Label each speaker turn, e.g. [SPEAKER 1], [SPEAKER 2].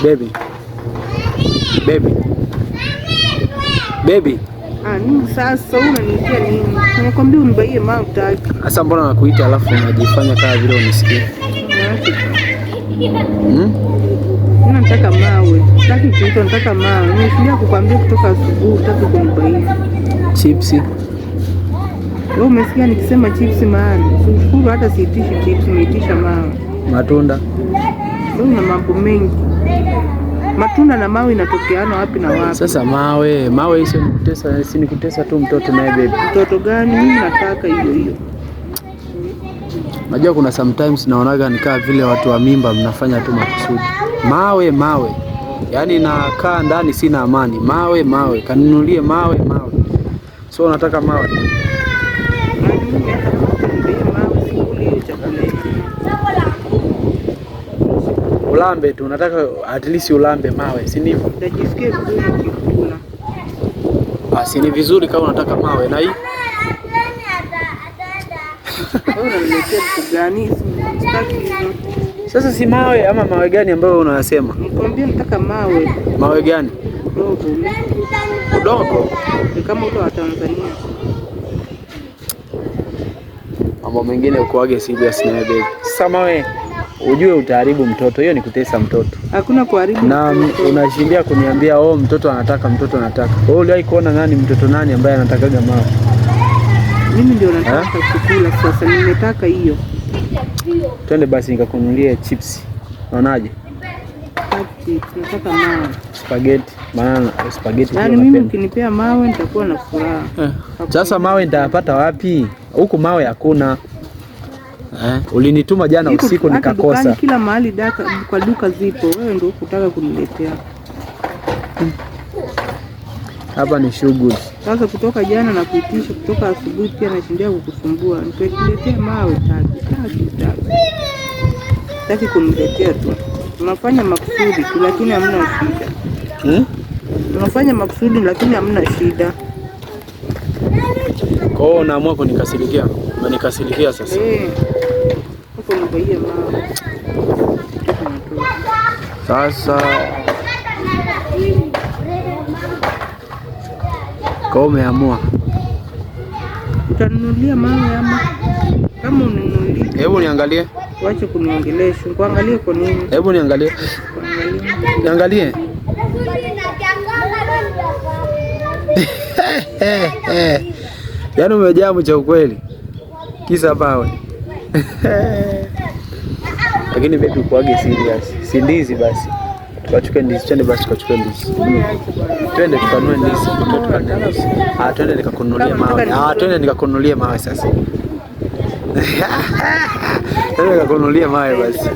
[SPEAKER 1] Baby. Baby. Baby.
[SPEAKER 2] Nini sasa unanitia nini? Nakwambia unibaie mawe utaki.
[SPEAKER 1] Sasa mbona nakuita alafu unajifanya kama vile unisikia?
[SPEAKER 2] Nataka mawe. Sitaki kitu, nataka mawe. Nimeshindia kukwambia kutoka asubuhi utaki kunibaia.
[SPEAKER 1] Chipsi.
[SPEAKER 2] Wewe umesikia nikisema chipsi mahali? Ushukuru hata siitishi chipsi, nimeitisha mawe.
[SPEAKER 1] Matunda.
[SPEAKER 2] Wewe una mambo mengi. Matunda na mawe inatokeana wapi na wapi?
[SPEAKER 1] Sasa mawe hizo ni kutesa, si ni kutesa tu mtoto naye baby.
[SPEAKER 2] Mtoto gani? Mimi nataka hiyo.
[SPEAKER 1] Najua kuna sometimes naonaga nikaa vile watu wa mimba mnafanya tu makusudi. Mawe. Yaani nakaa ndani sina amani. Mawe. Kanunulie mawe. So unataka mawe? Ulambe tu, unataka at least ulambe mawe, si ndivyo?
[SPEAKER 2] Najisikia vizuri nikikula.
[SPEAKER 1] Basi ni vizuri kama unataka mawe na hii.
[SPEAKER 2] Wewe unaniletea vitu gani? Sitaki hizo.
[SPEAKER 1] Sasa si mawe ama mawe gani ambayo unayasema?
[SPEAKER 2] Nikwambia nataka mawe.
[SPEAKER 1] Mawe gani? Udongo.
[SPEAKER 2] Ni kama ule wa Tanzania.
[SPEAKER 1] Mambo mengine ukoage serious na baby. Sasa mawe ujue utaharibu mtoto, hiyo ni kutesa mtoto.
[SPEAKER 2] Hakuna kuharibu
[SPEAKER 1] na mtoto. Unashindia kuniambia mtoto anataka. Wewe uliwahi kuona nani mtoto nani ambaye anatakaga mawe?
[SPEAKER 2] Mimi ndio nataka kukula sasa, nimetaka hiyo.
[SPEAKER 1] Twende basi nikakununulie chips. Unaonaje?
[SPEAKER 2] Chips, nataka mawe.
[SPEAKER 1] Spaghetti, maana spaghetti
[SPEAKER 2] yaani mimi ukinipea mawe nitakuwa na furaha.
[SPEAKER 1] Sasa mawe nitayapata wapi? Huku mawe hakuna. Ulinituma jana usiku nikakosa.
[SPEAKER 2] Dukani kila mahali kwa duka zipo. Wewe ndio ukutaka kuniletea.
[SPEAKER 1] Hapa ni shughuli.
[SPEAKER 2] Sasa kutoka jana na kuitisha kutoka asubuhi pia nashindia kukusumbua. Nikuletea mawe taki kuniletea tu. Tunafanya makusudi tu lakini hamna shida. Tunafanya makusudi lakini hamna shida.
[SPEAKER 1] Kwa hiyo unaamua kunikasirikia. Umenikasirikia sasa.
[SPEAKER 2] Huko nibaie mawe.
[SPEAKER 1] Sasa kwa umeamua.
[SPEAKER 2] Utanunulia mawe ama kama uninunulie?
[SPEAKER 1] Hebu niangalie.
[SPEAKER 2] Wacha kuniongelesha. Kuangalie kwa nini?
[SPEAKER 1] Hebu niangalie. Niangalie. Yaani umejaa mcha ukweli. Kisa pawe. Lakini baby kuage serious. Si ndizi basi. Tukachukue ndizi, twende basi tukachukue ndizi. Twende tukanunue ndizi, twende nikakununulie mawe. Twende nikakununulie mawe sasa. Twende nikakununulie mawe basi.